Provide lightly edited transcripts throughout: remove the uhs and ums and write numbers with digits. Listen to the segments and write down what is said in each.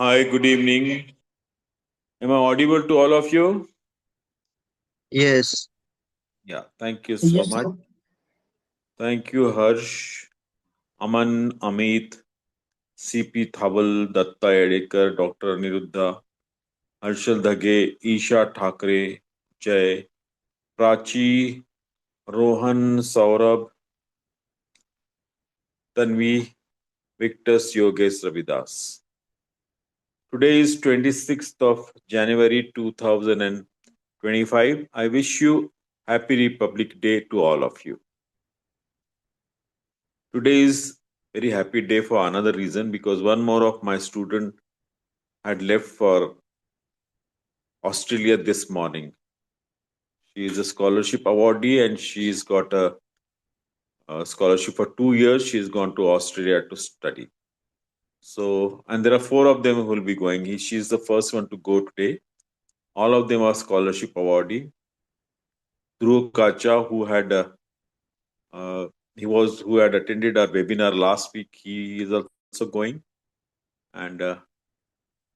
Hi, good evening. Am I audible to all of you? Yes, Yeah, thank you so much. Thank you, Harsh, Aman, Amit, CP Thaval, Datta Edekar, Dr. Aniruddha, Harshal Dhage, Isha Thakre, Jay, Prachi, Rohan, Saurabh, Tanvi, Victus, Yogesh, Ravidas. Today is 26th of January 2025. I wish you Happy Republic Day to all of you. Today is very happy day for another reason because one more of my student had left for Australia this morning. She is a scholarship awardee and she's got a scholarship for 2 years. She's gone to Australia to study. So, and there are four of them who will be going. She's the first one to go today. All of them are scholarship awardee. Dhruv Kacha, uh, who had attended our webinar last week, he is also going, and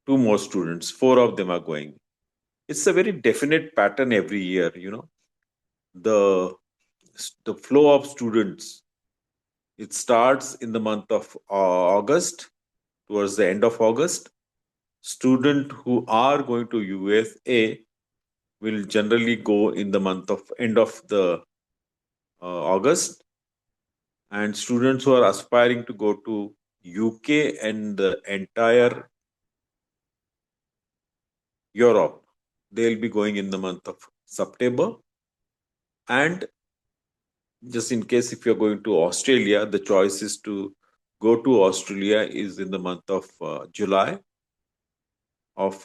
two more students. Four of them are going. It's a very definite pattern every year. The the flow of students. It starts in the month of August, towards the end of August. Students who are going to USA will generally go in the month of end of the August, and students who are aspiring to go to UK and the entire Europe, they'll be going in the month of September. And just in case if you're going to Australia, the choice is to go to Australia is in the month of July of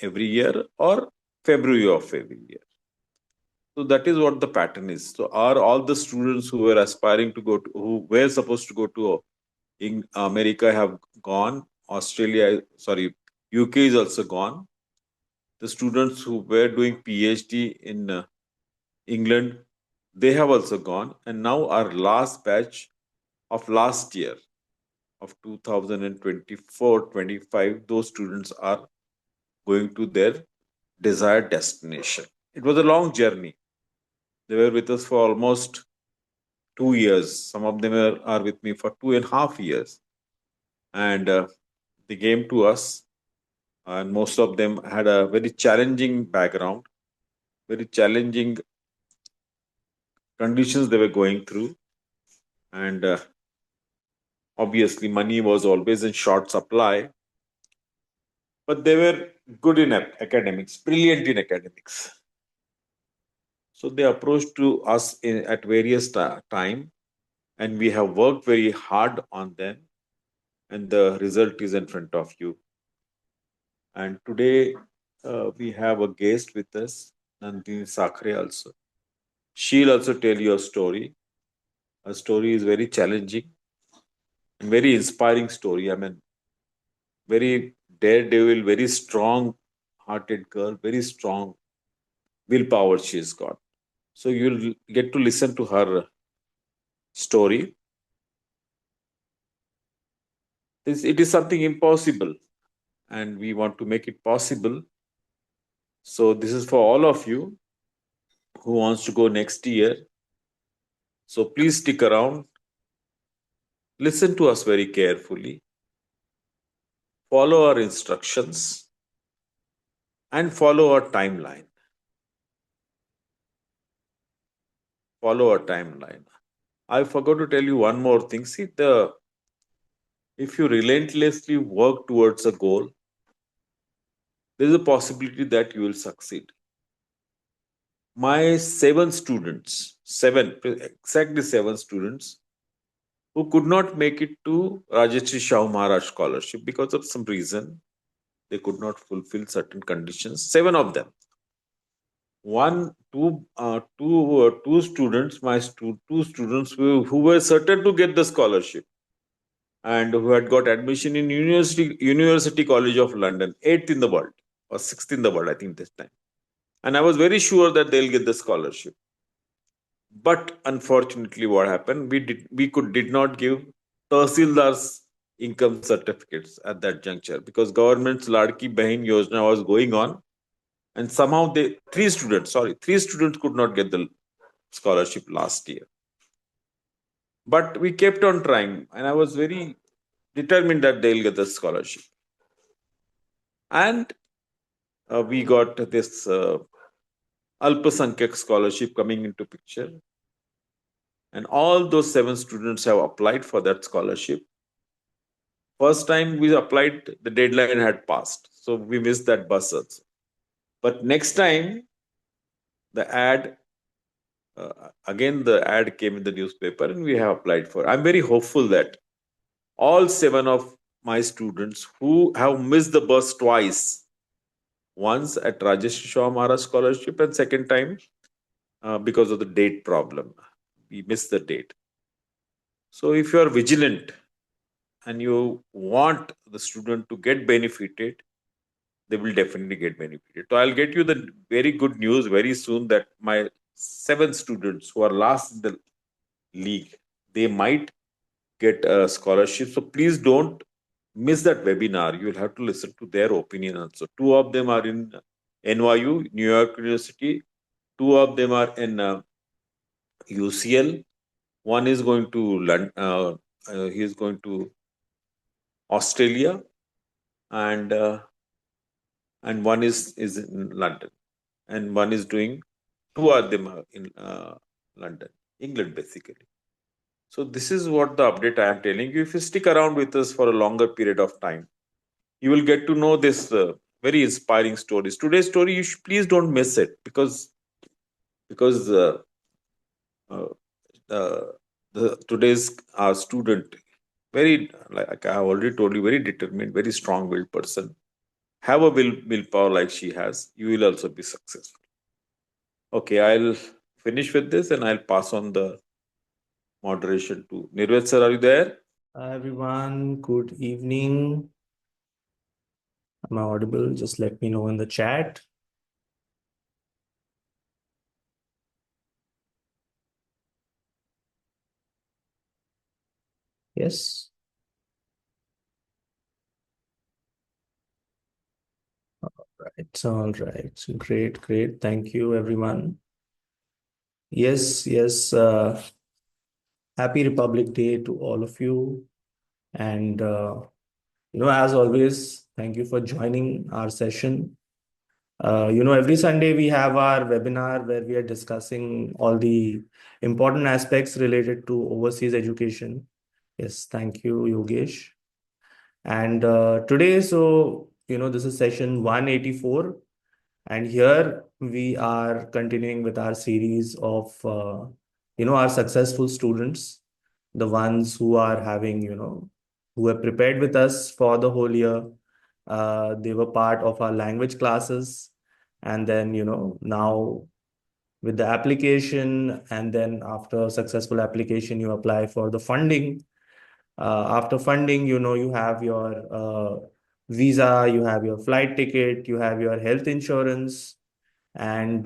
every year or February of every year. So that is what the pattern is. So are all the students who were aspiring to go to, who were supposed to go to in America have gone. Australia, sorry, UK is also gone. The students who were doing PhD in England, they have also gone. And now our last batch of last year of 2024-25, those students are going to their desired destination. It was a long journey. They were with us for almost 2 years. Some of them are with me for 2.5 years. And they came to us, and most of them had a very challenging background, very challenging conditions they were going through. And obviously, money was always in short supply, but they were good in academics, brilliant in academics. So they approached to us at various time, and we have worked very hard on them, and the result is in front of you. And today we have a guest with us, Nandini Sakhare also. She'll also tell you a story. Her story is very challenging and very inspiring story. I mean, very daredevil, very strong-hearted girl, very strong willpower she's got. So you'll get to listen to her story. It is something impossible, and we want to make it possible. So this is for all of you who wants to go next year. So please stick around, listen to us very carefully, follow our instructions, and follow our timeline. Follow our timeline. I forgot to tell you one more thing. See, the if you relentlessly work towards a goal, there is a possibility that you will succeed. My exactly seven students who could not make it to Rajeshri Shahu Maharaj scholarship because of some reason, they could not fulfill certain conditions. Seven of them. Two students, two students who were certain to get the scholarship and who had got admission in University College of London, eighth in the world or sixth in the world, I think this time. And I was very sure that they'll get the scholarship. But unfortunately, what happened? We did not give Tahsildars. income certificates at that juncture, because government's Ladki Bahin Yojana was going on, and somehow three students could not get the scholarship last year. But we kept on trying, and I was very determined that they'll get the scholarship. And we got this Alpasankyak scholarship coming into picture, and all those seven students have applied for that scholarship. First time we applied, the deadline had passed, so we missed that bus also. But next time, the ad again the ad came in the newspaper, and we have applied for. I'm very hopeful that all seven of my students who have missed the bus twice, once at Rajesh Shaw Maharaj scholarship, and second time because of the date problem, we missed the date. So if you are vigilant and you want the student to get benefited, they will definitely get benefited. So I'll get you the very good news very soon that my seven students who are last in the league, they might get a scholarship. So please don't miss that webinar. You will have to listen to their opinion also. Two of them are in NYU, New York University. Two of them are in UCL. One is going to London. He is going to Australia, and one is in London, and one is doing, two of them are in London, England, basically. So this is what the update I am telling you. If you stick around with us for a longer period of time, you will get to know this very inspiring stories. Today's story, please don't miss it, because uh, uh, the today's student, very, like I have already told you, very determined, very strong-willed person. Have a willpower like she has. You will also be successful. Okay, I'll finish with this, and I'll pass on the moderation to Nirvet sir. Are you there? Hi everyone, good evening. Am I audible? Just let me know in the chat. Yes. All right. Great, great. Thank you, everyone. Yes, yes. Happy Republic Day to all of you. And, as always, thank you for joining our session. Every Sunday we have our webinar where we are discussing all the important aspects related to overseas education. Yes, thank you, Yogesh. And today, this is session 184. And here we are continuing with our series of, our successful students, the ones who are having, who have prepared with us for the whole year. They were part of our language classes. And then, now with the application, and then after successful application, you apply for the funding. After funding, you have your visa, you have your flight ticket, you have your health insurance, and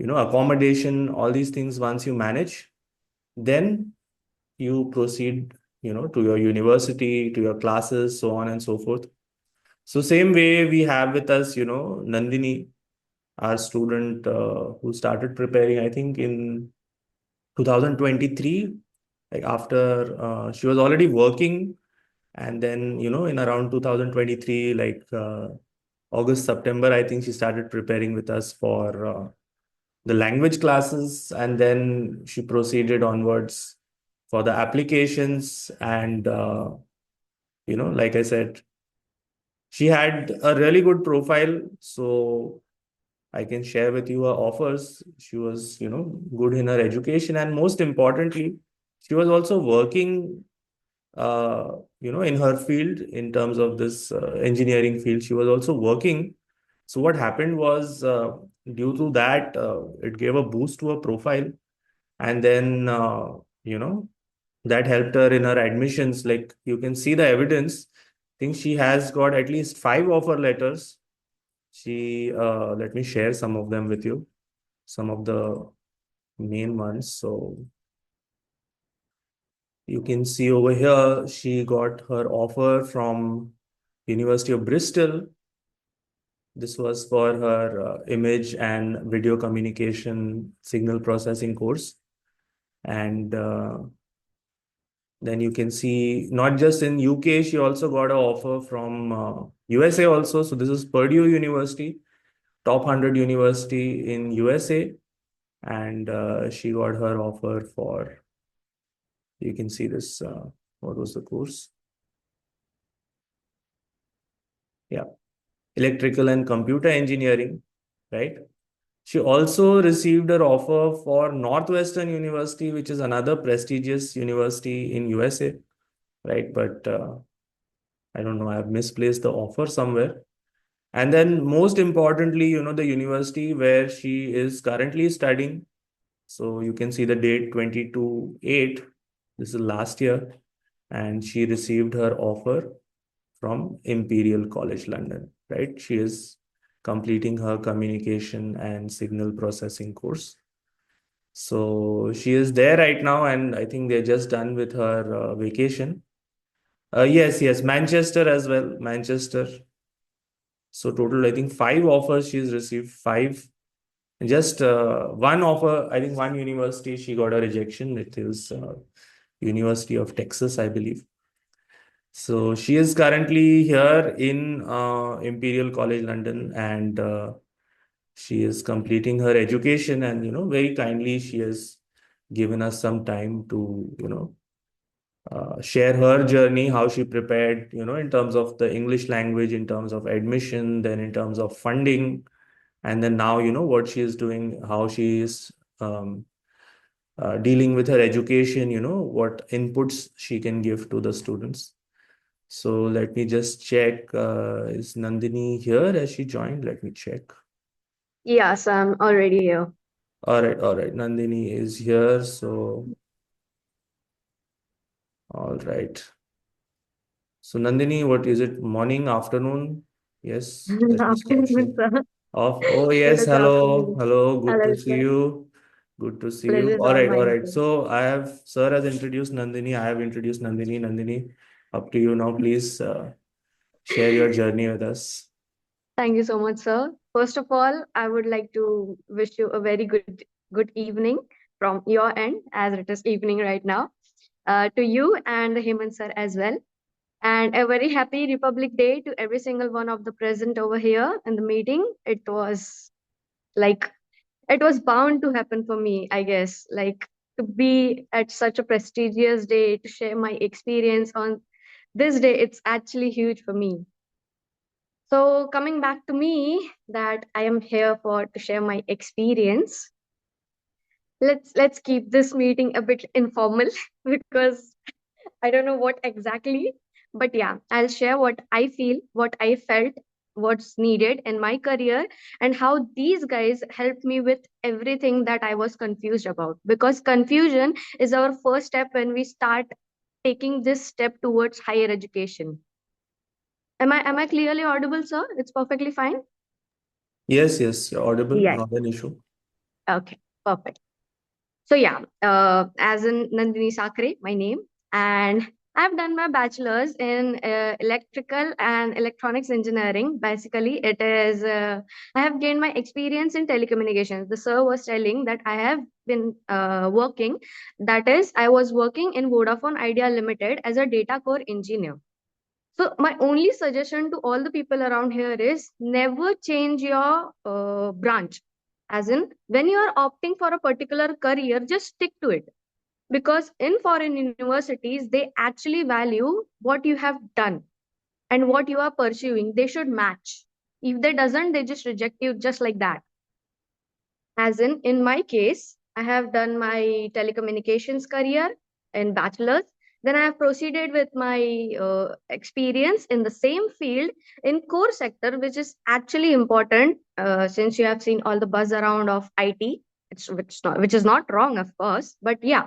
accommodation, all these things. Once you manage, then you proceed, to your university, to your classes, so on and so forth. So same way we have with us, Nandini, our student who started preparing, I think in 2023, like after she was already working. And then, in around 2023, like August, September, I think she started preparing with us for the language classes. And then she proceeded onwards for the applications. And, like I said, she had a really good profile. So I can share with you her offers. She was, good in her education. And most importantly, she was also working in her field in terms of this engineering field. She was also working. So what happened was, due to that, it gave a boost to her profile. And then, that helped her in her admissions. Like you can see the evidence. I think she has got at least 5 offer letters. Let me share some of them with you, some of the main ones. So You can see over here, she got her offer from University of Bristol. This was for her image and video communication signal processing course. And then you can see not just in UK, she also got an offer from USA also. So this is Purdue University, top 100 university in USA. And she got her offer for, you can see this, what was the course? Yeah, electrical and computer engineering, right? She also received her offer for Northwestern University, which is another prestigious university in USA, right? But I don't know, I've misplaced the offer somewhere. And then most importantly, the university where she is currently studying. So you can see the date 22/8. This is last year. And she received her offer from Imperial College London, right? She is completing her communication and signal processing course. So she is there right now, and I think they're just done with her vacation. Yes, Manchester as well. Manchester. So total, I think five offers she's received. Five. Just one offer, I think one university she got a rejection. It is University of Texas, I believe. So she is currently here in Imperial College London, and she is completing her education. And very kindly she has given us some time to share her journey, how she prepared, in terms of the English language, in terms of admission, then in terms of funding, and then now what she is doing, how she is um, dealing with her education, what inputs she can give to the students. So let me just check. Is Nandini here? Has she joined? Let me check. Yes, I'm already here. All right. Nandini is here. So, all right. So Nandini, what is it? Morning, afternoon? Yes. Let me start Afternoon, sharing. sir. Off. Oh It yes. is Hello. afternoon. Hello. Good Hello, to see sir. you. Good to see you. Pleasure is All all right. All mine, right. sir. So Sir has introduced Nandini. I have introduced Nandini. Nandini, up to you now. Please share your journey with us. Thank you so much, sir. First of all, I would like to wish you a very good evening from your end, as it is evening right now, to you and Hemant sir as well. And a very happy Republic Day to every single one of the present over here in the meeting. Like it was bound to happen for me, I guess. Like to be at such a prestigious day to share my experience on this day, it's actually huge for me. So coming back to me, that I am here for to share my experience. Let's keep this meeting a bit informal because I don't know what exactly, but yeah, I'll share what I feel, what I felt, what's needed in my career, and how these guys helped me with everything that I was confused about. Because confusion is our first step when we start taking this step towards higher education. Am I clearly audible, sir? It's perfectly fine. Yes, you're audible. Yes. Not an issue. Okay. Perfect. So yeah, as in Nandini Sakhare, my name, and I've done my bachelor's in electrical and electronics engineering. Basically, it is I have gained my experience in telecommunications. The sir was telling that I have been working. That is, I was working in Vodafone Idea Limited as a data core engineer. So my only suggestion to all the people around here is never change your branch. As in, when you are opting for a particular career, just stick to it. Because in foreign universities, they actually value what you have done and what you are pursuing. They should match. If they doesn't, they just reject you just like that. As in my case, I have done my telecommunications career in bachelor's. Then I have proceeded with my experience in the same field in core sector, which is actually important since you have seen all the buzz around of IT. Which is not wrong, of course, but yeah,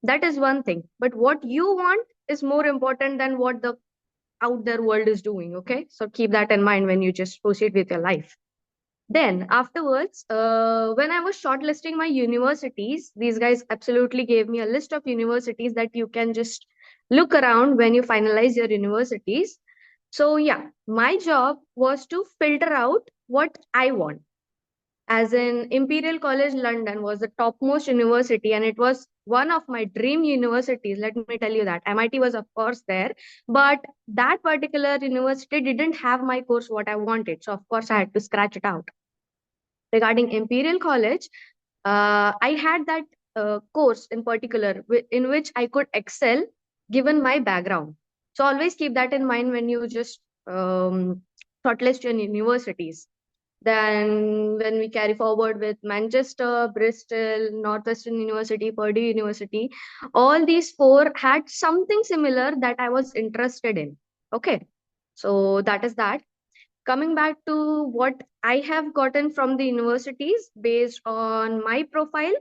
that is one thing. But what you want is more important than what the out there world is doing. Okay, so keep that in mind when you just proceed with your life. Then afterwards, when I was shortlisting my universities, these guys absolutely gave me a list of universities that you can just look around when you finalize your universities. So yeah, my job was to filter out what I want. As in, Imperial College London was the topmost university, and it was one of my dream universities. Let me tell you that. MIT was, of course, there, but that particular university didn't have my course what I wanted. So, of course, I had to scratch it out. Regarding Imperial College, I had that course in particular in which I could excel given my background. So always keep that in mind when you just shortlist your universities. Then, when we carry forward with Manchester, Bristol, Northwestern University, Purdue University, all these four had something similar that I was interested in. Okay, so that is that. Coming back to what I have gotten from the universities based on my profile,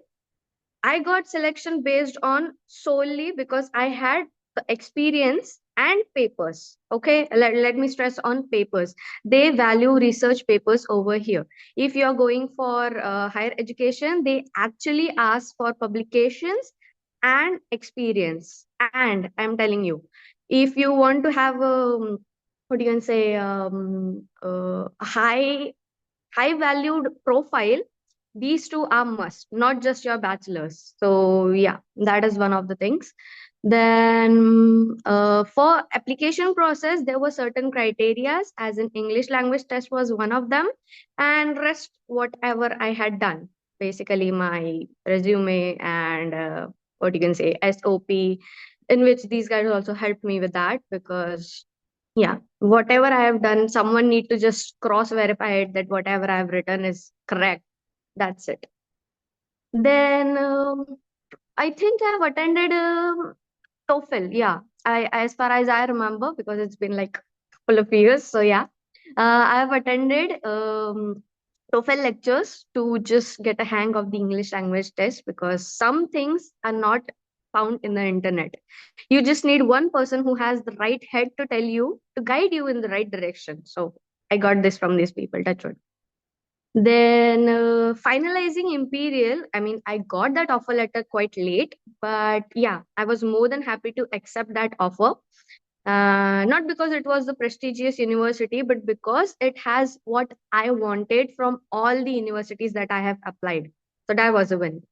I got selection based on solely because I had the experience and papers. Okay, let me stress on papers. They value research papers over here. If you are going for higher education, they actually ask for publications and experience. And I'm telling you, if you want to have a what you can say high valued profile, these two are must, not just your bachelor's. So yeah, that is one of the things. Then for application process, there were certain criterias, as in English language test was one of them, and rest whatever I had done, basically my resume and what you can say SOP, in which these guys also helped me with that, because yeah, whatever I have done, someone need to just cross verify it that whatever I have written is correct. That's it. Then I think I have attended TOEFL. Yeah, I as far as I remember, because it's been like a couple of years. So yeah, I have attended TOEFL lectures to just get a hang of the English language test, because some things are not found in the internet. You just need one person who has the right head to tell you, to guide you in the right direction. So I got this from these people. Touch wood. Then finalizing Imperial, I mean, I got that offer letter quite late, but yeah, I was more than happy to accept that offer. Not because it was the prestigious university, but because it has what I wanted from all the universities that I have applied. So that was a win.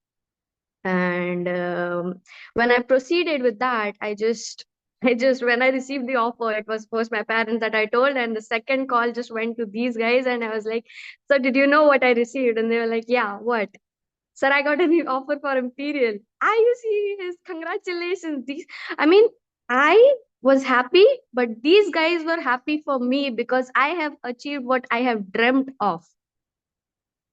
And when I proceeded with that, I just when I received the offer, it was first my parents that I told, and the second call just went to these guys, and I was like, "So did you know what I received?" And they were like, "Yeah, what?" "Sir, I got an offer for Imperial." "Are you serious? Congratulations!" I mean, I was happy, but these guys were happy for me because I have achieved what I have dreamt of.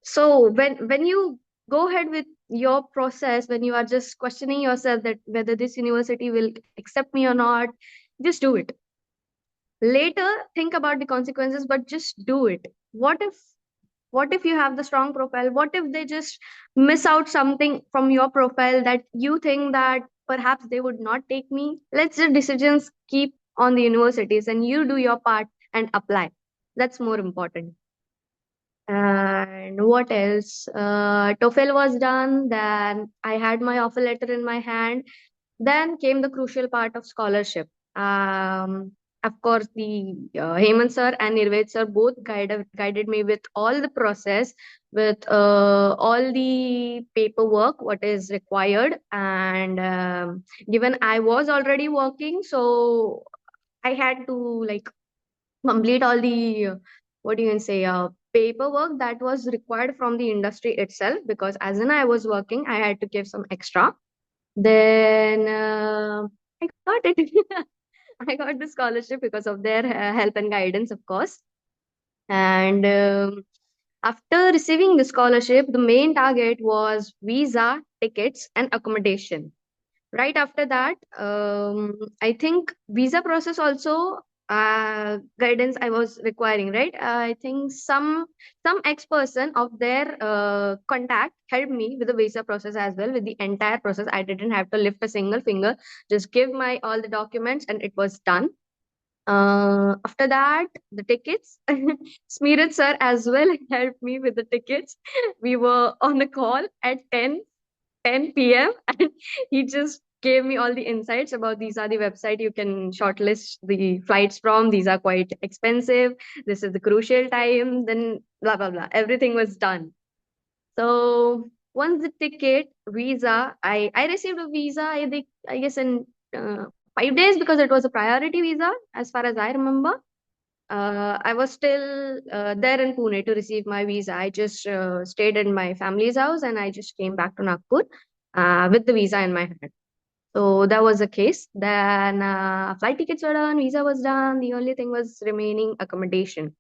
So when you go ahead with your process, when you are just questioning yourself that whether this university will accept me or not, just do it. Later think about the consequences, but just do it. What if you have the strong profile? What if they just miss out something from your profile that you think that perhaps they would not take me? Let's the decisions keep on the universities, and you do your part and apply. That's more important. And what else? TOEFL was done. Then I had my offer letter in my hand. Then came the crucial part of scholarship. Of course, the Hemant sir and Nirved sir both guided me with all the process, with all the paperwork, what is required. And given I was already working, so I had to like complete all the what you can say paperwork that was required from the industry itself, because as in I was working, I had to give some extra. Then I got it. I got the scholarship because of their help and guidance, of course. And after receiving the scholarship, the main target was visa, tickets, and accommodation. Right after that, I think visa process also guidance I was requiring, right? I think some ex-person of their contact helped me with the visa process as well, with the entire process. I didn't have to lift a single finger, just give my all the documents and it was done. After that, the tickets. Smeared sir as well helped me with the tickets. We were on a call at 10 p.m. and he just gave me all the insights about these are the website you can shortlist the flights from. These are quite expensive. This is the crucial time. Then blah blah blah. Everything was done. So once the ticket, visa, I received a visa. I think I guess in 5 days because it was a priority visa as far as I remember. I was still there in Pune to receive my visa. I just stayed in my family's house and I just came back to Nagpur with the visa in my hand. So that was the case. Then flight tickets were done, visa was done. The only thing was remaining accommodation.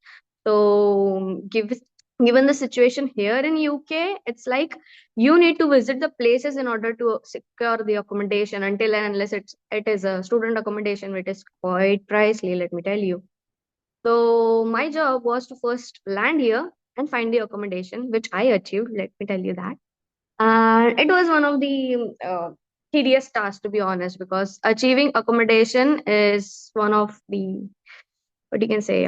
So given the situation here in UK, it's like you need to visit the places in order to secure the accommodation until and unless it is a student accommodation, which is quite pricey, let me tell you. So my job was to first land here and find the accommodation, which I achieved. Let me tell you that. And it was one of the tedious tasks, to be honest, because achieving accommodation is one of the what you can say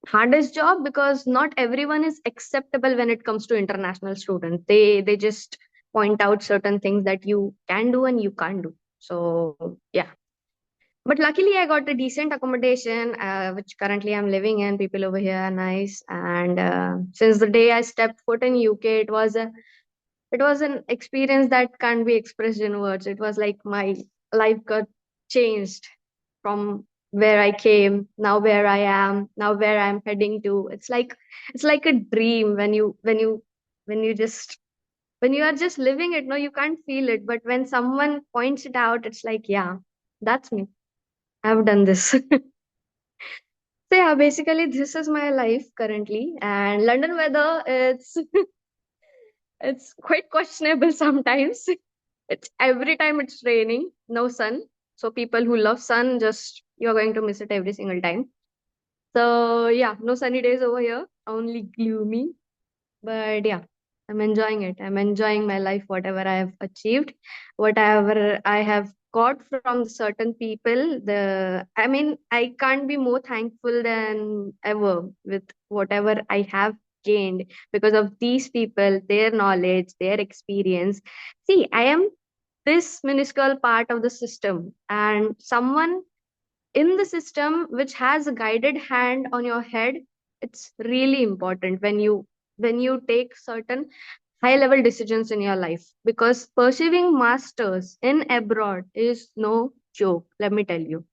hardest job because not everyone is acceptable when it comes to international students. They just point out certain things that you can do and you can't do. So yeah, but luckily, I got a decent accommodation, which currently I'm living in. People over here are nice, and since the day I stepped foot in UK, it was an experience that can't be expressed in words. It was like my life got changed from where I came, now where I am, now where I'm heading to. It's like a dream when you are just living it. No, you can't feel it, but when someone points it out, it's like, yeah, that's me. I've done this. So yeah, basically this is my life currently. And London weather, it's quite questionable sometimes. It's every time it's raining, no sun. So people who love sun, just you're going to miss it every single time. So yeah, no sunny days over here, only gloomy. But yeah, I'm enjoying it. I'm enjoying my life, whatever I have achieved, whatever I have got from certain people. I can't be more thankful than ever with whatever I have gained because of these people, their knowledge, their experience. See, I am this minuscule part of the system, and someone in the system which has a guided hand on your head. It's really important when you take certain high level decisions in your life, because pursuing masters in abroad is no joke, let me tell you.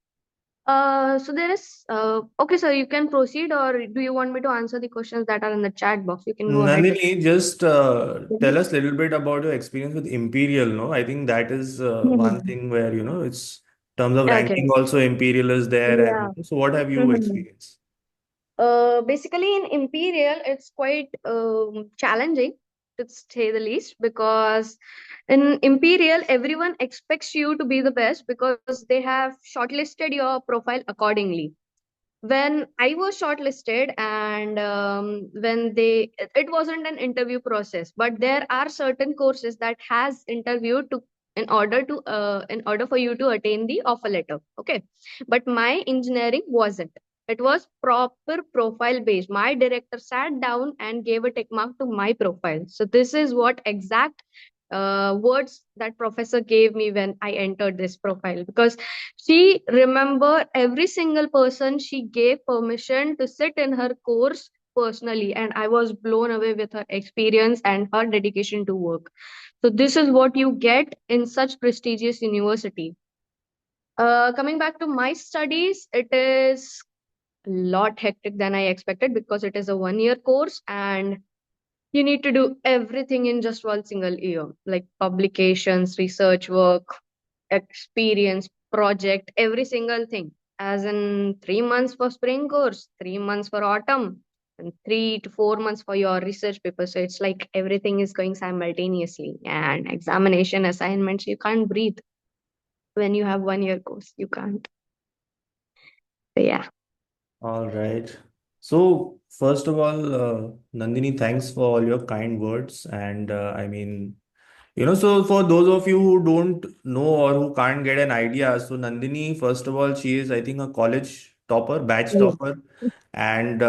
So there is okay, so you can proceed, or do you want me to answer the questions that are in the chat box? You can go ahead with. Nandini, just Mhm. tell us a little bit about your experience with Imperial, no? I think that is one Mhm. thing where, it's terms of Okay. ranking also Imperial is there. And Yeah. so what have you Mhm. experienced? Basically, in Imperial, it's quite challenging to say the least, because in Imperial, everyone expects you to be the best because they have shortlisted your profile accordingly. When I was shortlisted, and it wasn't an interview process, but there are certain courses that has interview to in order for you to attain the offer letter. Okay, but my engineering wasn't. It was proper profile based. My director sat down and gave a tick mark to my profile. So this is what exact words that professor gave me when I entered this profile, because she remember every single person she gave permission to sit in her course personally, and I was blown away with her experience and her dedication to work. So this is what you get in such prestigious university. Coming back to my studies, it is a lot hectic than I expected because it is a 1 year course and you need to do everything in just one single year, like publications, research work, experience, project, every single thing. As in 3 months for spring course, 3 months for autumn, and 3 to 4 months for your research paper. So it's like everything is going simultaneously. And examination assignments, you can't breathe when you have 1 year course. You can't. So yeah. All right. So, first of all, Nandini, thanks for all your kind words. And So for those of you who don't know or who can't get an idea, so Nandini, first of all, she is, I think, a college topper, batch topper, and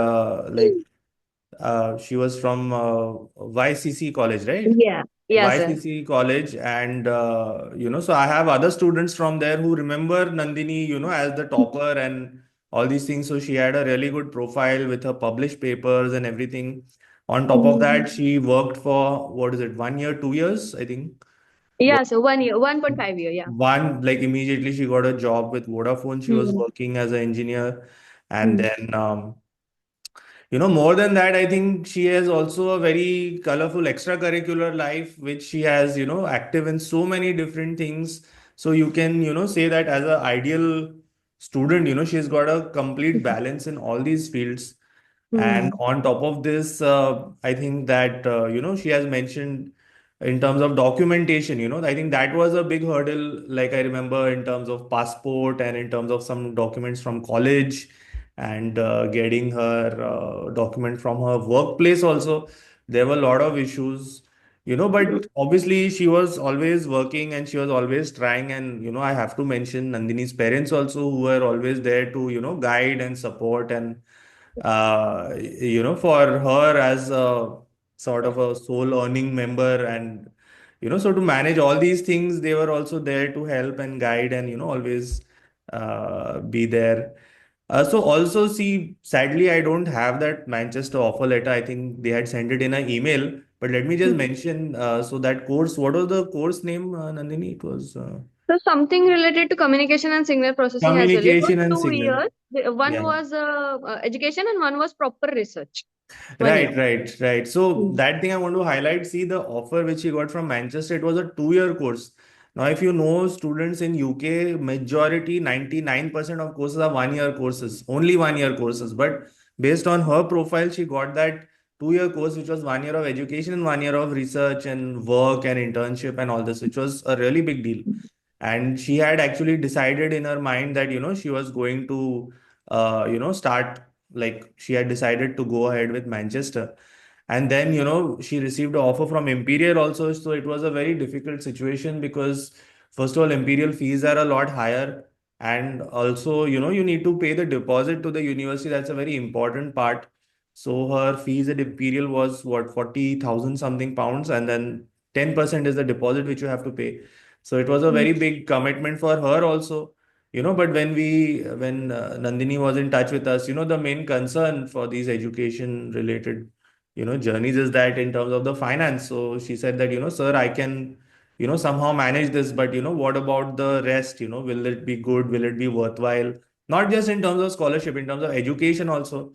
she was from YCC college, right? Yeah. Yeah, sir. YCC college, and so I have other students from there who remember Nandini, as the topper and all these things. So she had a really good profile with her published papers and everything. On top of Mhm. that, she worked for, what is it, 1 year, 2 years, I think. Yeah, so 1 year, 1.5 year, yeah. One, like immediately she got a job with Vodafone. She was Mm. working as an engineer. And Mm. then, more than that, I think she has also a very colorful extracurricular life, which she has, active in so many different things. So you can, say that as an ideal student, she's got a complete balance in all these fields. And Mm. on top of this, I think that, she has mentioned in terms of documentation, I think that was a big hurdle. Like I remember in terms of passport and in terms of some documents from college and getting her document from her workplace also. There were a lot of issues, but obviously she was always working and she was always trying. And, I have to mention Nandini's parents also, who were always there to, guide and support and for her as a sort of a soul earning member and so to manage all these things, they were also there to help and guide and always be there. So also see, sadly, I don't have that Manchester offer letter. I think they had sent it in an email. But let me just mention, so that course, what was the course name, Nandini? It was So something related to communication and signal processing as well. It was communication and two signal. years. One Yeah. was education and one was proper research. 1 year. Right. So Mm. that thing I want to highlight, see the offer which he got from Manchester, it was a 2 year course. Now, if you know students in UK, majority 99% of courses are 1 year courses, only 1 year courses. But based on her profile, she got that 2 year course, which was 1 year of education and 1 year of research and work and internship and all this, which was a really big deal. And she had actually decided in her mind that, she was going to, start, like she had decided to go ahead with Manchester. And then, she received an offer from Imperial also. So it was a very difficult situation because, first of all, Imperial fees are a lot higher. And also, you need to pay the deposit to the university. That's a very important part. So her fees at Imperial was what, 40,000 something pounds. And then 10% is the deposit which you have to pay. So it was a Mm. very big commitment for her also. But when Nandini was in touch with us, the main concern for these education related, journeys is that in terms of the finance. So she said that, sir, I can, somehow manage this, but, what about the rest? Will it be good? Will it be worthwhile? Not just in terms of scholarship, in terms of education also.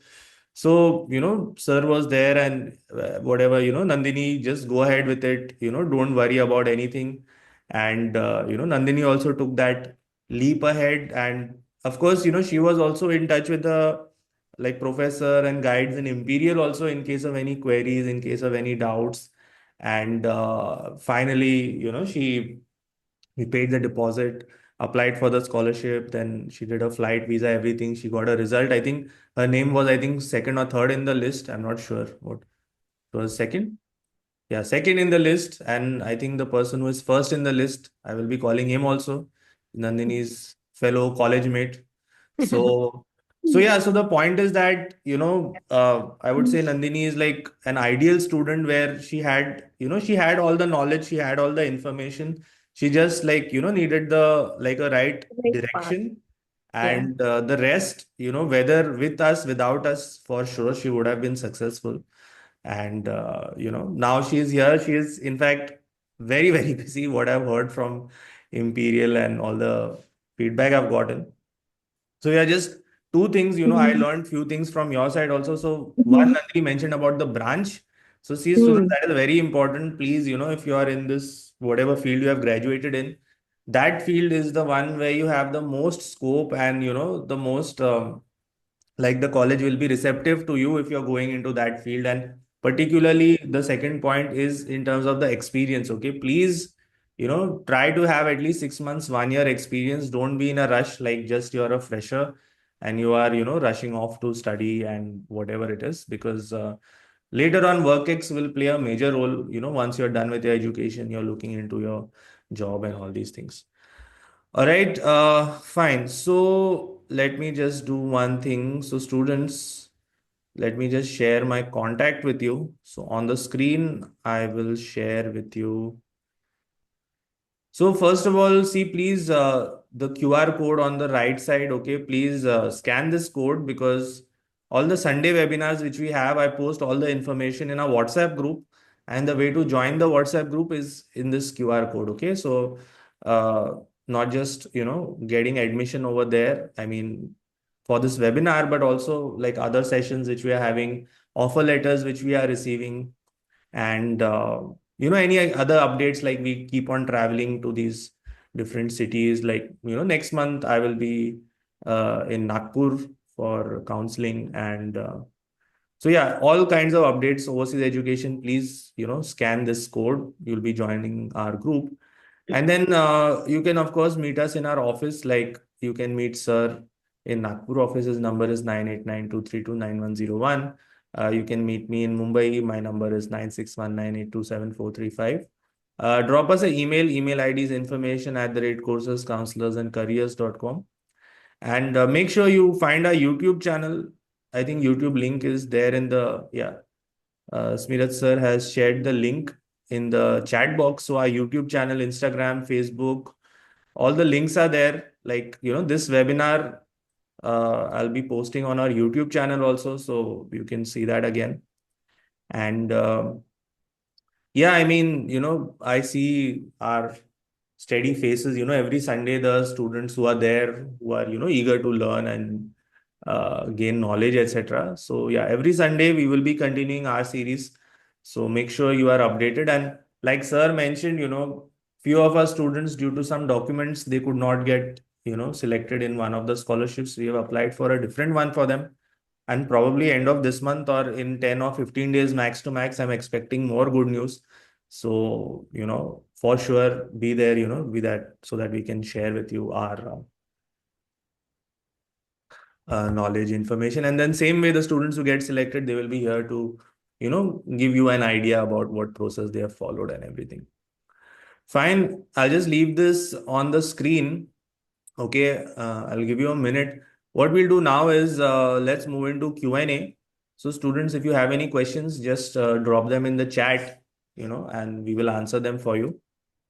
So, sir was there and whatever, Nandini, just go ahead with it, don't worry about anything. And, Nandini also took that leap ahead. And of course, she was also in touch with the like professor and guides in Imperial also in case of any queries, in case of any doubts. And finally, we paid the deposit, applied for the scholarship, then she did a flight, visa, everything. She got a result. I think her name was, I think, second or third in the list. I'm not sure what it was, second. Yeah, second in the list. And I think the person who is first in the list, I will be calling him also, Nandini's fellow college mate. So, so yeah, so the point is that, I would say Nandini is like an ideal student where she had all the knowledge, she had all the information. She just like, needed the like a right Right path. direction. Yeah. And the rest, whether with us, without us, for sure, she would have been successful. And, now she is here. She is, in fact, very, very busy, what I've heard from Imperial and all the feedback I've gotten. So yeah, just two things, I Mm. learned few things from your side also. So one, Mhm. Nandini mentioned about the branch. So see, students, Mm. that is very important. Please, if you are in this, whatever field you have graduated in, that field is the one where you have the most scope and, the most, like the college will be receptive to you if you're going into that field. And particularly the second point is in terms of the experience. Okay, please, try to have at least 6 months, 1 year experience. Don't be in a rush, like just you're a fresher and you are, rushing off to study and whatever it is, because Later on, WorkX will play a major role, once you're done with your education, you're looking into your job and all these things. All right, fine. So let me just do one thing. So students, let me just share my contact with you. So on the screen, I will share with you. So first of all, see, please, the QR code on the right side, okay, please scan this code, because all the Sunday webinars which we have, I post all the information in our WhatsApp group, and the way to join the WhatsApp group is in this QR code, okay? So not just, getting admission over there, I mean, for this webinar, but also like other sessions which we are having, offer letters which we are receiving, and any other updates, like we keep on traveling to these different cities, like next month I will be in Nagpur for counseling, and so yeah, all kinds of updates, overseas education, please scan this code, you'll be joining our group. And then you can of course meet us in our office, like you can meet sir in Nagpur office. His number is 9892329101. You can meet me in Mumbai. My number is 9619827435. Drop us an email. Email ID is information@coursescounselorsandcareers.com. And make sure you find our YouTube channel. I think YouTube link is there in the, yeah. Smirat sir has shared the link in the chat box. So our YouTube channel, Instagram, Facebook, all the links are there. Like, this webinar, I'll be posting on our YouTube channel also. So you can see that again. And yeah, I mean, I see our steady faces, every Sunday, the students who are there, who are, eager to learn and gain knowledge, etc. So yeah, every Sunday we will be continuing our series. So make sure you are updated. And like sir mentioned, few of our students, due to some documents, they could not get, selected in one of the scholarships. We have applied for a different one for them. And probably end of this month or in 10 or 15 days max to max, I'm expecting more good news. So, for sure, be there, be that, so that we can share with you our knowledge, information. And then same way, the students who get selected, they will be here to, give you an idea about what process they have followed and everything. Fine. I'll just leave this on the screen. Okay. I'll give you a minute. What we'll do now is let's move into Q&A. So students, if you have any questions, just drop them in the chat, and we will answer them for you.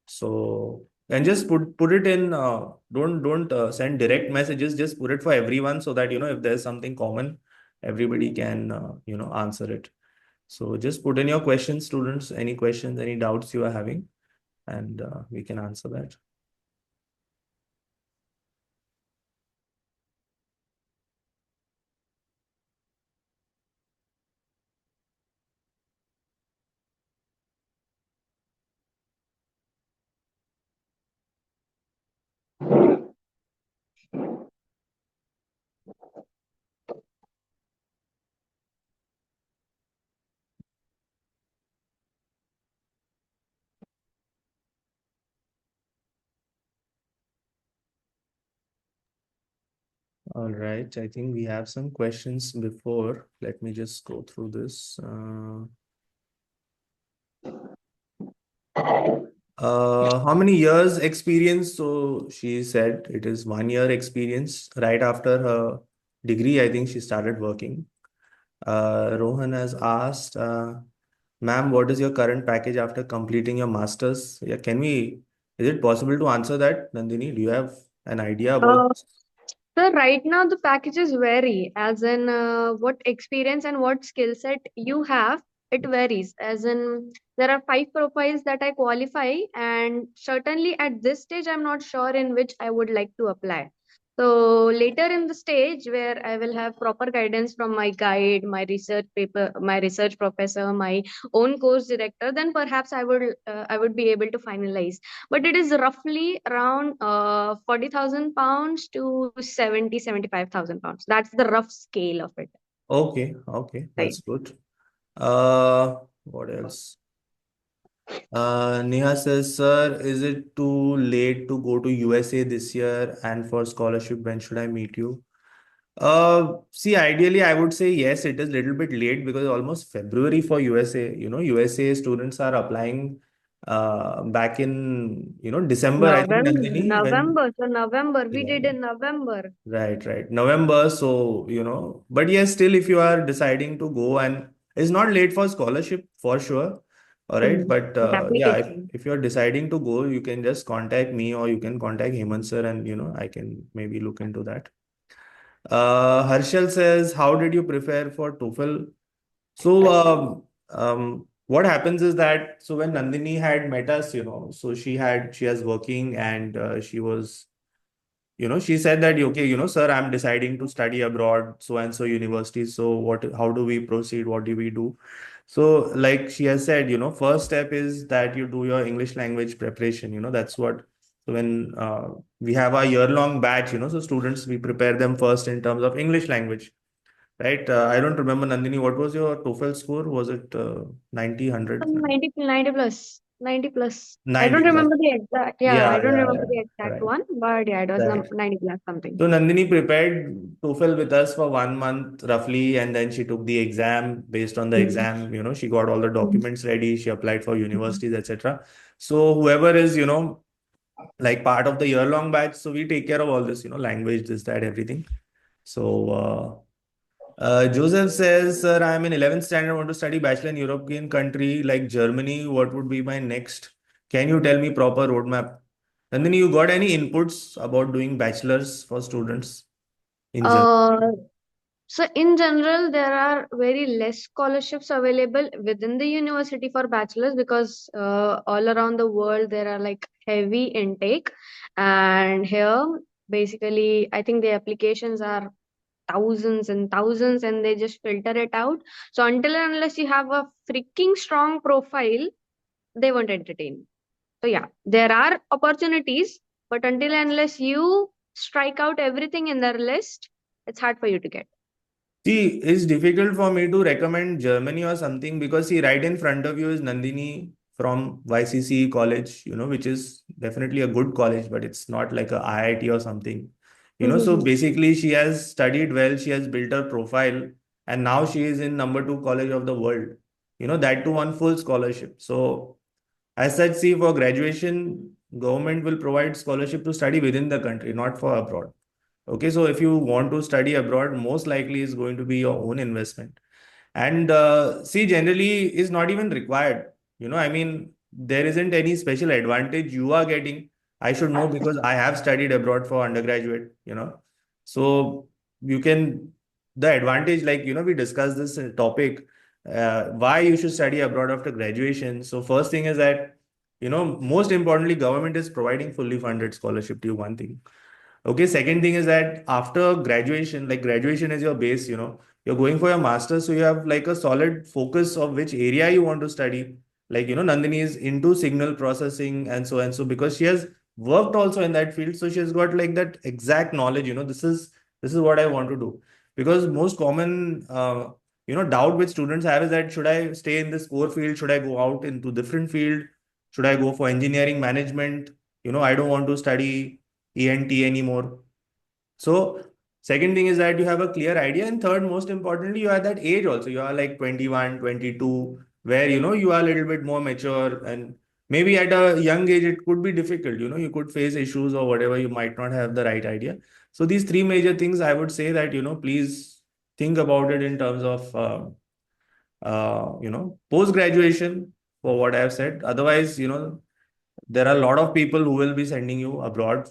So, and just put it in, don't send direct messages, just put it for everyone, so that, if there's something common, everybody can, answer it. So just put in your questions, students, any questions, any doubts you are having, and we can answer that. All right, I think we have some questions before. Let me just go through this. How many years experience? So she said it is 1 year experience. Right after her degree, I think she started working. Rohan has asked, ma'am, what is your current package after completing your master's? Yeah, is it possible to answer that, Nandini? Do you have an idea about Uh, this? So right now the packages vary, as in what experience and what skill set you have. It varies, as in there are 5 profiles that I qualify, and certainly at this stage I'm not sure in which I would like to apply. So later in the stage where I will have proper guidance from my guide, my research paper, my research professor, my own course director, then perhaps I would be able to finalize. But it is roughly around 40,000 pounds to 75,000 pounds. That's the rough scale of it. Okay, Right. that's good. What else? Neha says, sir, is it too late to go to USA this year? And for scholarship, when should I meet you? See, ideally, I would say yes, it is a little bit late because almost February for USA. USA students are applying back in, December, I think, Nandini, when, November. So November, we yeah, did in November. right, November. So, but yes, still, if you are deciding to go, and it's not late for scholarship for sure. All right. Hmm. But The yeah, application. if you're deciding to go, you can just contact me or you can contact Hemant sir, and, I can maybe look into that. Harshal says, how did you prepare for TOEFL? So, what happens is that, so when Nandini had met us, so she has working, and she was, she said that, okay, sir, I'm deciding to study abroad, so and so university. So how do we proceed? What do we do? So, like she has said, first step is that you do your English language preparation. That's what, so when we have a year-long batch, so students, we prepare them first in terms of English language, right? I don't remember, Nandini, what was your TOEFL score? Was it 90, 100? 90 plus. 90 plus. I 90 don't plus. remember the exact, yeah, Yeah, I don't yeah, remember yeah. the exact Right, one, but yeah, it was right. 90 plus something. So Nandini prepared TOEFL with us for 1 month roughly, and then she took the exam. Based on the Mhm. exam, she got all the Mhm. documents ready. She applied for Mhm. universities, etc. So whoever is, like part of the year-long batch, so we take care of all this, language, this, that, everything. So Joseph says, sir, I'm in 11th standard, I want to study bachelor in European country like Germany. What would be my next? Can you tell me proper roadmap? And then you got any inputs about doing bachelors for students in Germany? Uh, so in general, there are very less scholarships available within the university for bachelors because all around the world there are like heavy intake, and here basically I think the applications are thousands and thousands, and they just filter it out. So until and unless you have a freaking strong profile, they won't entertain. So yeah, there are opportunities, but until and unless you strike out everything in their list, it's hard for you to get. See, it's difficult for me to recommend Germany or something because, see, right in front of you is Nandini from YCC college, which is definitely a good college, but it's not like a IIT or something. So Mhm. basically, she has studied well, she has built her profile, and now she is in number two college of the world. That too on full scholarship. So, as such, see, for graduation, government will provide scholarship to study within the country, not for abroad. Okay, so if you want to study abroad, most likely is going to be your own investment. And see, generally is not even required. I mean, there isn't any special advantage you are getting. I should know because I have studied abroad for undergraduate, So you can, the advantage, like, we discussed this topic, why you should study abroad after graduation. So first thing is that, most importantly, government is providing fully funded scholarship to you, one thing. Okay, second thing is that after graduation, like graduation is your base, you're going for your master's, so you have like a solid focus of which area you want to study. Like, Nandini is into signal processing and so because she has worked also in that field, so she has got like that exact knowledge, this is what I want to do. Because most common doubt which students have is that should I stay in this core field? Should I go out into different field? Should I go for engineering management? I don't want to study ENT anymore. So, second thing is that you have a clear idea. And third, most importantly, you are at that age also. You are like 21, 22, where, you are a little bit more mature. And maybe at a young age, it could be difficult. You could face issues or whatever. You might not have the right idea. So, these three major things, I would say that, please think about it in terms of, post graduation for what I have said. Otherwise, there are a lot of people who will be sending you abroad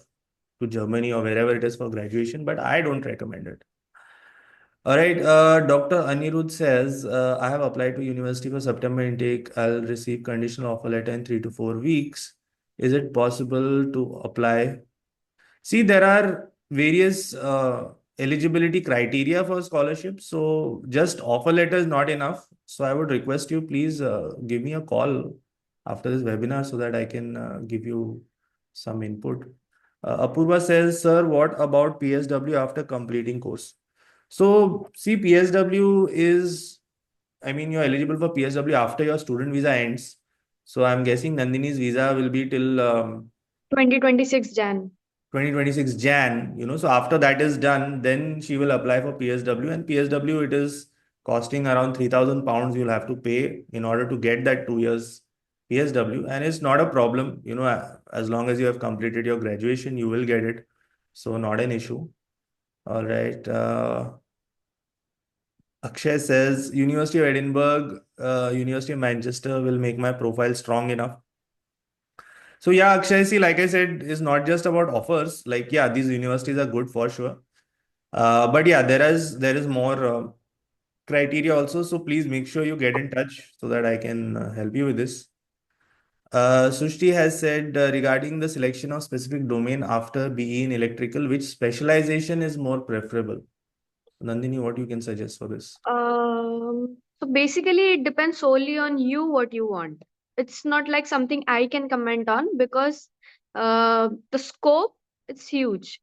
to Germany or wherever it is for graduation, but I don't recommend it. All right, Dr. Anirudh says, I have applied to university for September intake. I'll receive conditional offer letter in 3 to 4 weeks. Is it possible to apply? See, there are various eligibility criteria for scholarship. So just offer letter is not enough. So I would request you, please give me a call after this webinar so that I can give you some input. Apurva says, sir, what about PSW after completing course? So see, PSW is, I mean, you're eligible for PSW after your student visa ends. So I'm guessing Nandini's visa will be till 2026 Jan. 2026 Jan, so after that is done, then she will apply for PSW, and PSW, it is costing around 3,000 pounds you'll have to pay in order to get that 2 years PSW. And it's not a problem, as long as you have completed your graduation, you will get it. So not an issue. All right. Akshay says, University of Edinburgh, University of Manchester will make my profile strong enough. So yeah, Akshay, see, like I said, it's not just about offers. Like, yeah, these universities are good for sure. But yeah, there is more criteria also. So please make sure you get in touch so that I can help you with this. Sushti has said regarding the selection of specific domain after BE in electrical, which specialization is more preferable? Nandini, what you can suggest for this? So basically, it depends solely on you what you want. It's not like something I can comment on because the scope it's huge.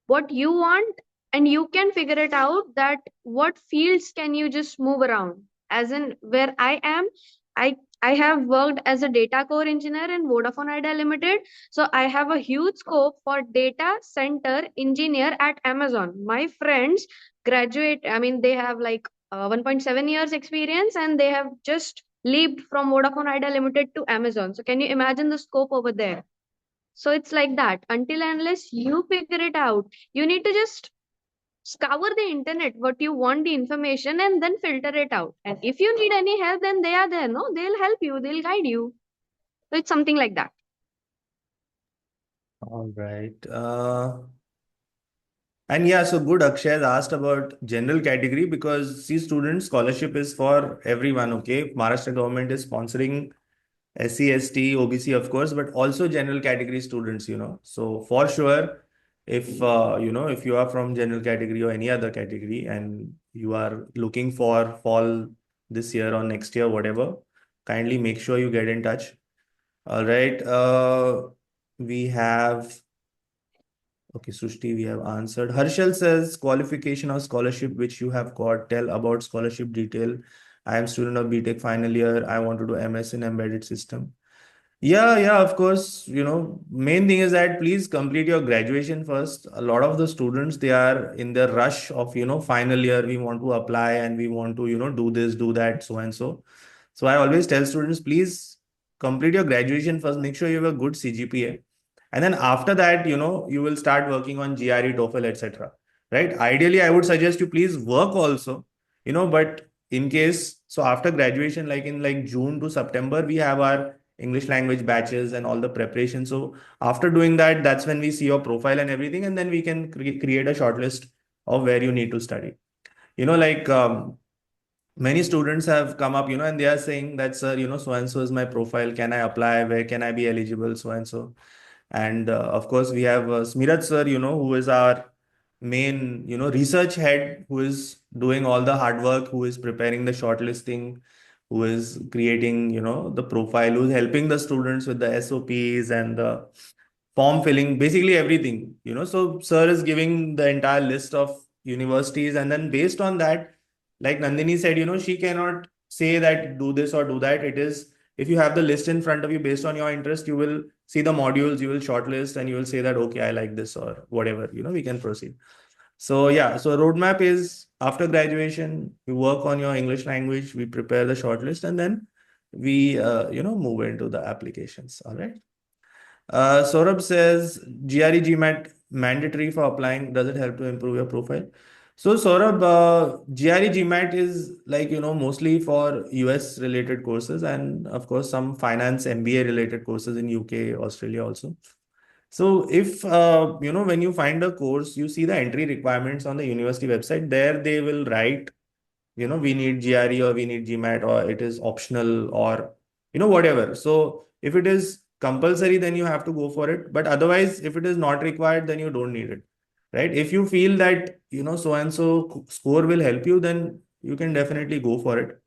What you want, and you can figure it out that what fields can you just move around. As in where I am, I have worked as a data core engineer in Vodafone Idea Limited. So I have a huge scope for data center engineer at Amazon. My friends graduate, I mean, they have like 1.7 years experience, and they have just leaped from Vodafone Idea Limited to Amazon. So can you imagine the scope over there? So it's like that. Until and unless you figure it out, you need to just scour the internet what you want the information and then filter it out. And if you need any help, then they are there. No, they'll help you, they'll guide you. So it's something like that. All right. And yeah, so good. Akshay has asked about general category because see, student scholarship is for everyone. Okay, Maharashtra government is sponsoring SC, ST, OBC, of course, but also general category students. So for sure, if you are from general category or any other category and you are looking for fall this year or next year, whatever, kindly make sure you get in touch. All right. We have. Okay, Sushti, we have answered. Harshal says qualification or scholarship which you have got. Tell about scholarship detail. I am student of BTech final year. I want to do MS in embedded system. Yeah, of course. Main thing is that please complete your graduation first. A lot of the students, they are in the rush of, final year. We want to apply and we want to, do this, do that, so and so. So I always tell students, please complete your graduation first. Make sure you have a good CGPA. And then after that, you will start working on GRE, TOEFL, etc. Right? Ideally, I would suggest you please work also, but in case, so after graduation, like in like June to September, we have our English language batches and all the preparation. So after doing that, that's when we see your profile and everything, and then we can create a short list of where you need to study. Like many students have come up, and they are saying that, sir, so and so is my profile. Can I apply? Where can I be eligible? So and so. And of course, we have Smirat sir, who is our main, research head, who is doing all the hard work, who is preparing the shortlisting, who is creating, the profile, who's helping the students with the SOPs and the form filling, basically everything, So sir is giving the entire list of universities, and then based on that, like Nandini said, she cannot say that do this or do that. It is, if you have the list in front of you based on your interest, you will see the modules, you will shortlist, and you will say that, okay, I like this or whatever, we can proceed. So yeah, so roadmap is after graduation, you work on your English language, we prepare the shortlist, and then we, move into the applications. All right. Saurabh says GRE GMAT mandatory for applying. Does it help to improve your profile? So Saurabh, GRE GMAT is like, mostly for US related courses and of course some finance MBA related courses in UK, Australia also. So if, when you find a course, you see the entry requirements on the university website, there they will write, we need GRE or we need GMAT or it is optional or, whatever. So if it is compulsory, then you have to go for it. But otherwise, if it is not required, then you don't need it, right? If you feel that, so and so score will help you, then you can definitely go for it.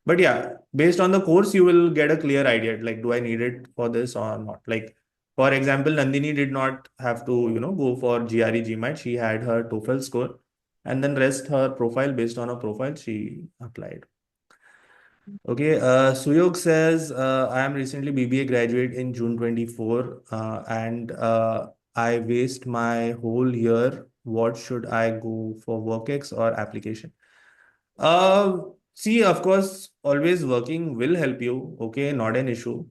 But yeah, based on the course, you will get a clear idea. Like, do I need it for this or not? Like, for example, Nandini did not have to, go for GRE GMAT. She had her TOEFL score, and then rest her profile based on her profile, she applied. Okay, Suyog says, I am recently BBA graduate in June 24, and I waste my whole year. What should I go for, WorkX or application? See, of course, always working will help you. Okay, not an issue.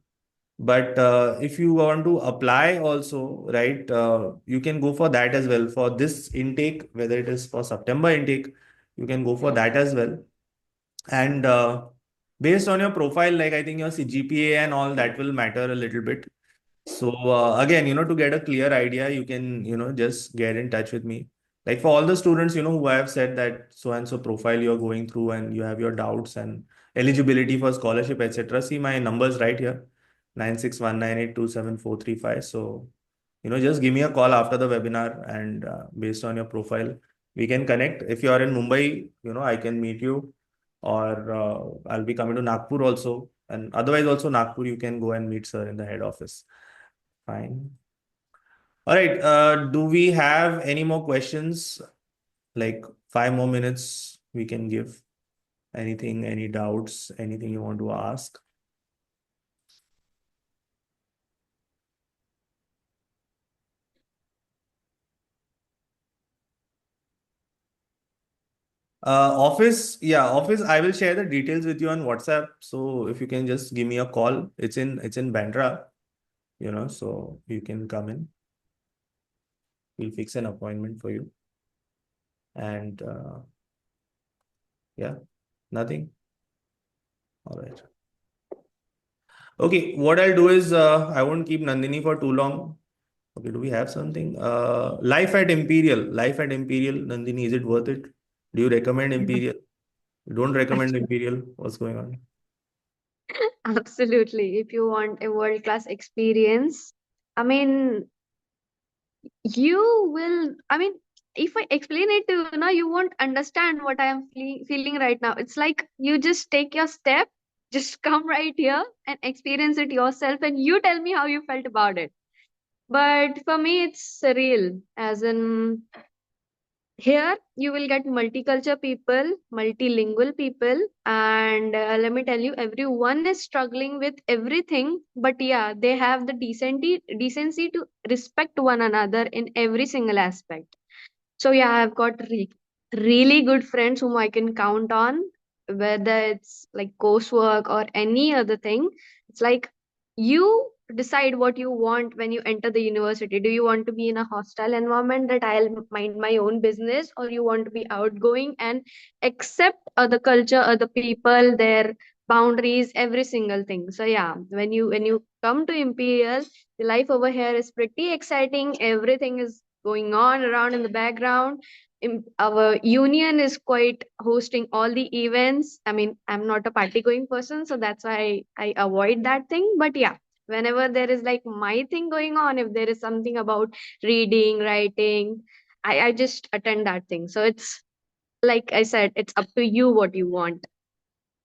But if you want to apply also, right, you can go for that as well. For this intake, whether it is for September intake, you can go for that as well. And based on your profile, like I think your GPA and all that will matter a little bit. So again, to get a clear idea, you can, just get in touch with me. Like for all the students, who I have said that so and so profile you're going through and you have your doubts and eligibility for scholarship, etc. See my numbers right here, 9619827435. So, just give me a call after the webinar and based on your profile, we can connect. If you are in Mumbai, I can meet you or I'll be coming to Nagpur also. And otherwise also Nagpur, you can go and meet sir in the head office. Fine. All right. Do we have any more questions? Like 5 more minutes we can give. Anything, any doubts, anything you want to ask? Office. I will share the details with you on WhatsApp. So if you can just give me a call, it's in Bandra, so you can come in. We'll fix an appointment for you. And yeah, nothing. All right. Okay, what I'll do is I won't keep Nandini for too long. Okay, do we have something? Life at Imperial. Life at Imperial, Nandini, is it worth it? Do you recommend Imperial? You don't recommend Imperial? What's going on? Absolutely. If you want a world-class experience, I mean, you will, I mean, if I explain it to you now, you won't understand what I am feeling right now. It's like you just take your step, just come right here and experience it yourself, and you tell me how you felt about it. But for me, it's surreal, as in, here you will get multicultural people, multilingual people, and let me tell you, everyone is struggling with everything. But yeah, they have the decency to respect one another in every single aspect. So yeah, I've got really good friends whom I can count on, whether it's like coursework or any other thing. It's like you decide what you want when you enter the university. Do you want to be in a hostile environment that I'll mind my own business, or you want to be outgoing and accept other culture, other people, their boundaries, every single thing. So yeah, when you come to Imperial, the life over here is pretty exciting. Everything is going on around in the background. Our union is quite hosting all the events. I mean, I'm not a party going person, so that's why I avoid that thing. But yeah, whenever there is like my thing going on, if there is something about reading, writing, I just attend that thing. So it's like I said, it's up to you what you want.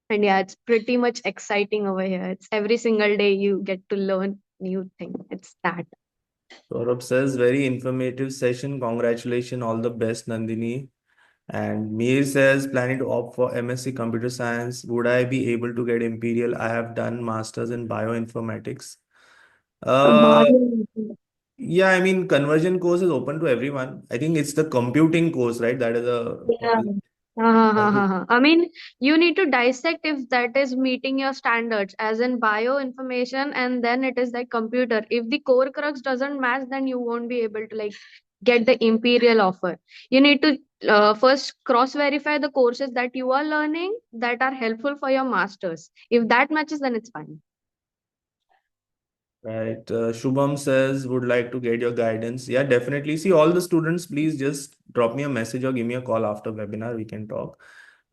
And yeah, it's pretty much exciting over here. It's every single day you get to learn new thing. It's that. Saurabh says, very informative session. Congratulations. All the best, Nandini. And Mir says, planning to opt for MSc Computer Science. Would I be able to get Imperial? I have done masters in bioinformatics. Uh, yeah, I mean, conversion course is open to everyone. I think it's the computing course, right? That is a what Yeah. is it? I mean, you need to dissect if that is meeting your standards, as in bioinformation, and then it is like computer. If the core crux doesn't match, then you won't be able to like get the imperial offer. You need to first cross verify the courses that you are learning that are helpful for your masters. If that matches, then it's fine. Right. Shubham says, would like to get your guidance. Yeah, definitely. See, all the students, please just drop me a message or give me a call after webinar. We can talk.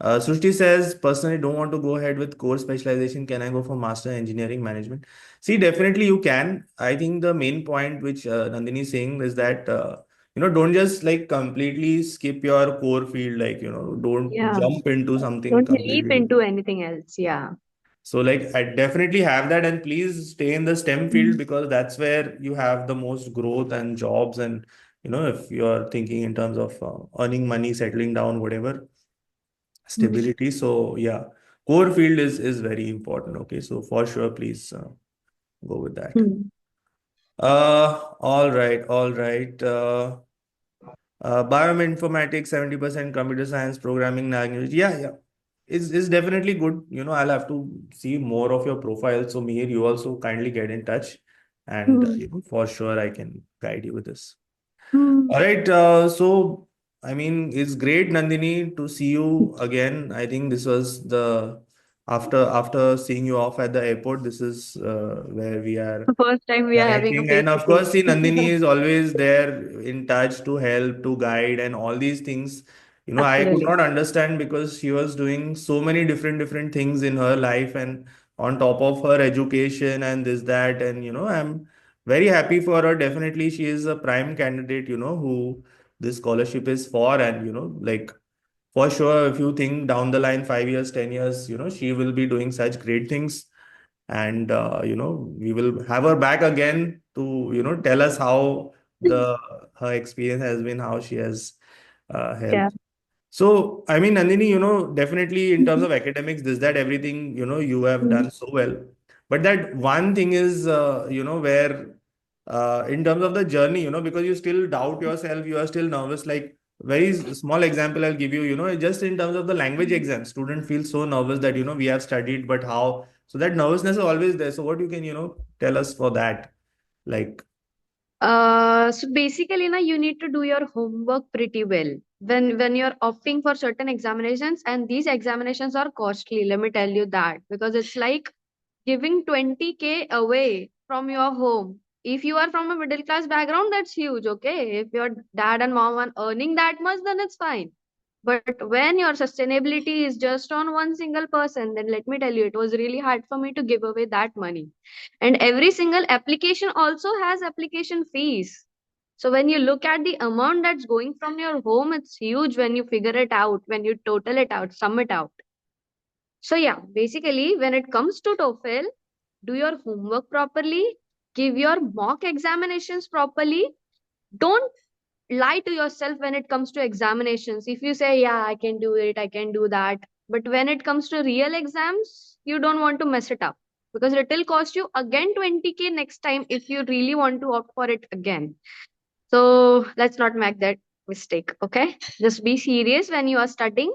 Srushti says, personally, don't want to go ahead with core specialization. Can I go for master engineering management? See, definitely you can. I think the main point which Nandini is saying is that, don't just like completely skip your core field. Like, don't Yeah. jump into something Don't leap completely. into anything else. Yeah. So like I definitely have that, and please stay in the STEM field because that's where you have the most growth and jobs. And if you're thinking in terms of earning money, settling down, whatever, stability. So yeah, core field is very important. Okay, so for sure, please go with that. Mhm. All right, all right. Bioinformatics, 70%, computer science, programming language. Yeah, yeah. Is definitely good. I'll have to see more of your profile. So Mihir, you also kindly get in touch, and Hmm. for sure I can guide you with this. Hmm. All right. So, I mean, it's great, Nandini, to see you again. I think this was the after seeing you off at the airport. This is where we are The first time we are having a connecting, face and to of face. course, see, Nandini is always there in touch to help, to guide, and all these things. I could Absolutely. not understand because she was doing so many different things in her life, and on top of her education and this that, and I'm very happy for her. Definitely, she is a prime candidate, who this scholarship is for. And, like for sure, if you think down the line, 5 years, 10 years, she will be doing such great things. And, we will have her back again to, tell us how her experience has been, how she has Yeah. helped. So, I mean, Nandini, definitely in terms of academics, this, that, everything, you have Mhm. done so well. But that one thing is, where in terms of the journey, because you still doubt yourself, you are still nervous. Like, very small example I'll give you, just in terms of the language exam, student feels so nervous that, we have studied, but how? So that nervousness is always there. So what you can, tell us for that? Like, So basically, you need to do your homework pretty well when you're opting for certain examinations, and these examinations are costly. Let me tell you that, because it's like giving 20K away from your home. If you are from a middle class background, that's huge. Okay, if your dad and mom are earning that much, then it's fine. But when your sustainability is just on one single person, then let me tell you, it was really hard for me to give away that money. And every single application also has application fees. So when you look at the amount that's going from your home, it's huge when you figure it out, when you total it out, sum it out. So yeah, basically, when it comes to TOEFL, do your homework properly, give your mock examinations properly. Don't lie to yourself when it comes to examinations. If you say, yeah, I can do it, I can do that, but when it comes to real exams, you don't want to mess it up, because it will cost you again 20K next time if you really want to opt for it again. So let's not make that mistake. Okay, just be serious when you are studying,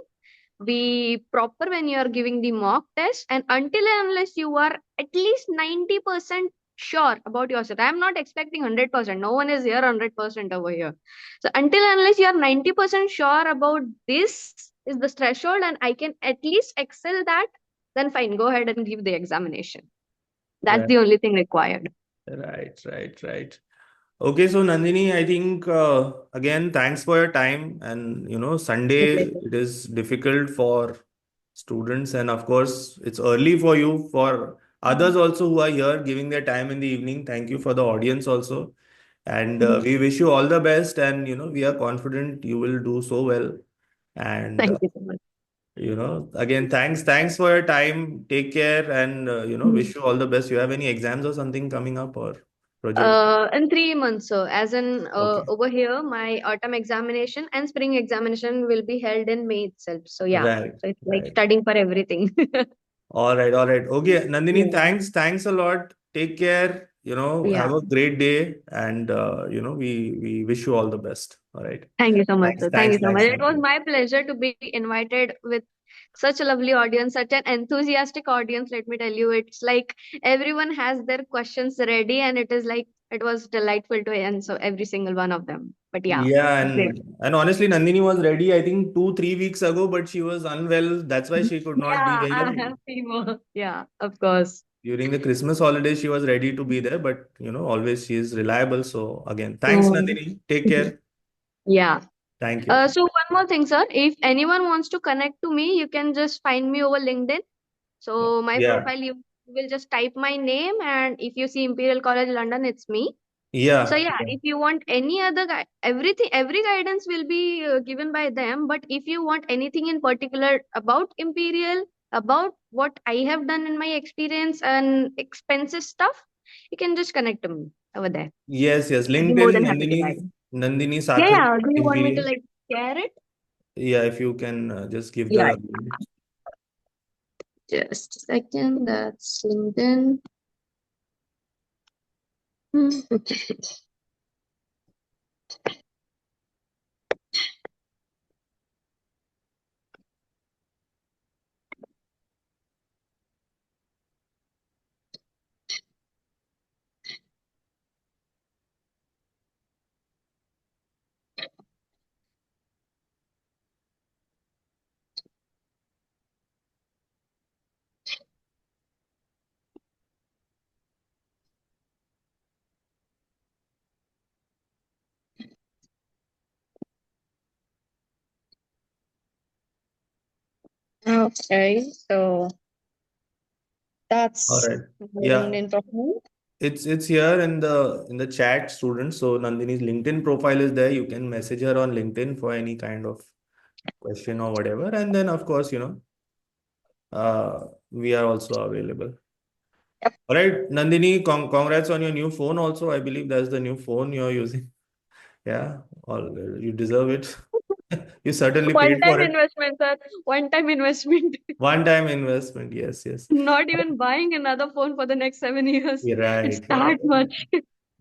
be proper when you are giving the mock test, and until and unless you are at least 90% sure about yourself. I'm not expecting 100%, no one is here 100% over here. So until and unless you are 90% sure about this is the threshold and I can at least excel that, then fine, go ahead and give the examination. That's right, the only thing required. right, right, right. Okay, so Nandini, I think again, thanks for your time. And My Sunday pleasure. it is difficult for students, and of course, it's early for you. For others also who are here giving their time in the evening, thank you for the audience also. And Mhm. we wish you all the best. And we are confident you will do so well. And Thank you so much. again, thanks for your time. Take care, and Mhm. wish you all the best. You have any exams or something coming up or projects? In 3 months, so as in Okay. over here, my autumn examination and spring examination will be held in May itself. So yeah, Right, so it's like right. studying for everything. All right, all right. Okay, Nandini, Yeah, thanks a lot. Take care. yeah. Have a great day, and we wish you all the best. All right. Thank you so much, Thanks, sir. Thank thanks, you so much. thanks, It was Nandini. my pleasure to be invited with such a lovely audience, such an enthusiastic audience. Let me tell you, it's like everyone has their questions ready, and it is like it was delightful to answer every single one of them. But yeah, Yeah, great. and honestly, Nandini was ready, I think 2, 3 weeks ago, but she was unwell. That's why she could not be Yeah, I here. have fever. Yeah, of course. During the Christmas holidays, she was ready to be there, but always she is reliable. So again, thanks, So, Nandini. Take care. yeah. Thank you. So one more thing, sir. If anyone wants to connect to me, you can just find me over LinkedIn. So my Yeah, profile, you will just type my name, and if you see Imperial College London, it's me. So yeah, yeah, if you want any other everything, every guidance will be given by them. But if you want anything in particular about Imperial, about what I have done in my experience and expenses stuff, you can just connect to me over there. yes, yes. I'll be more LinkedIn, than happy to guide. Nandini Yeah, Sakhare, yeah. Do you want me to Imperial. like share it? Yeah, if you can just give Yeah. the. Just a second. That's LinkedIn. Okay, so All that's right. my Yeah. LinkedIn profile. It's here in the chat, students. So Nandini's LinkedIn profile is there. You can message her on LinkedIn for any kind of question or whatever. And then of course, we are also available. Yep. All right, Nandini, congrats on your new phone also. I believe that's the new phone you're using. Yeah, all you deserve it. You certainly paid One-time for it. investment, sir. One-time investment. One-time investment. Yes, yes. Not even buying another phone for the next 7 years. You're It's right, right. that much.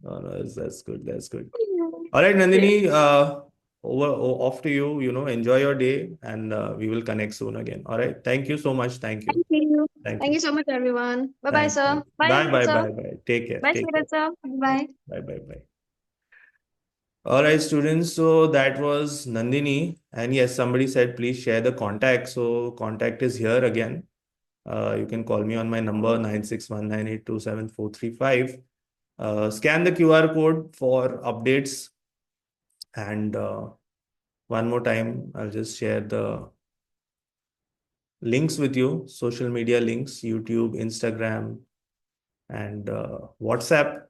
No, no, that's good. That's good. All right, Nandini, off to you. Enjoy your day, and we will connect soon again. All right. Thank you so much. Thank you. Thank you. Thank Thank you. you so much, everyone. Bye-bye, Thanks. sir. Thanks. Bye, Bye, Hemant bye, sir. bye, bye. Take care. Bye, Take care. Suraj sir. Bye. Bye, bye, bye. All right, students. So that was Nandini. And yes, somebody said, please share the contact. So contact is here again. You can call me on my number 9619827435. Scan the QR code for updates. And one more time, I'll just share the links with you, social media links, YouTube, Instagram, and WhatsApp.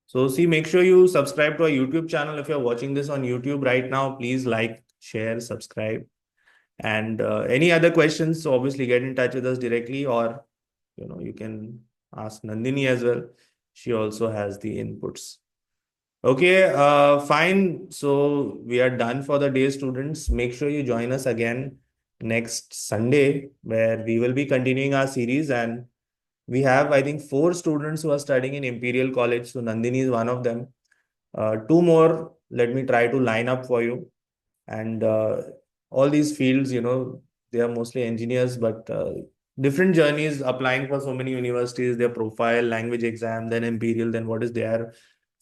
So see, make sure you subscribe to our YouTube channel. If you're watching this on YouTube right now, please like, share, subscribe. And any other questions, so obviously get in touch with us directly, or you can ask Nandini as well. She also has the inputs. Okay, fine. So we are done for the day, students. Make sure you join us again next Sunday, where we will be continuing our series. And we have, I think, 4 students who are studying in Imperial College. So Nandini is one of them. 2 more, let me try to line up for you. And all these fields, they are mostly engineers, but different journeys applying for so many universities, their profile, language exam, then Imperial, then what is their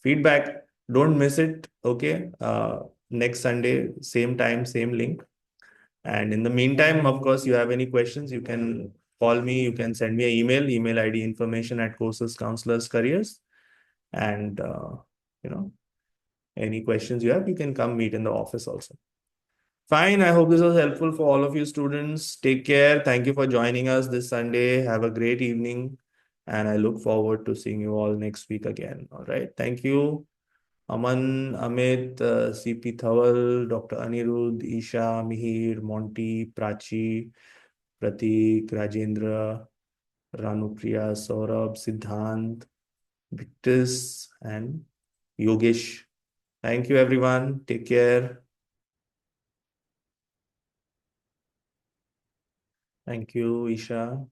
feedback. Don't miss it. Okay. Next Sunday, same time, same link. And in the meantime, of course, you have any questions, you can call me, you can send me an email ID information at courses counselors careers. And, any questions you have, you can come meet in the office also. Fine. I hope this was helpful for all of you students. Take care. Thank you for joining us this Sunday. Have a great evening. And I look forward to seeing you all next week again. All right. Thank you. Aman, Amit, CP Thawal, Dr. Anirudh, Isha, Mihir, Monty, Prachi, Pratik, Rajendra, Ranupriya, Saurabh, Siddhant, Victus, and Yogesh. Thank you, everyone. Take care. Thank you, Isha.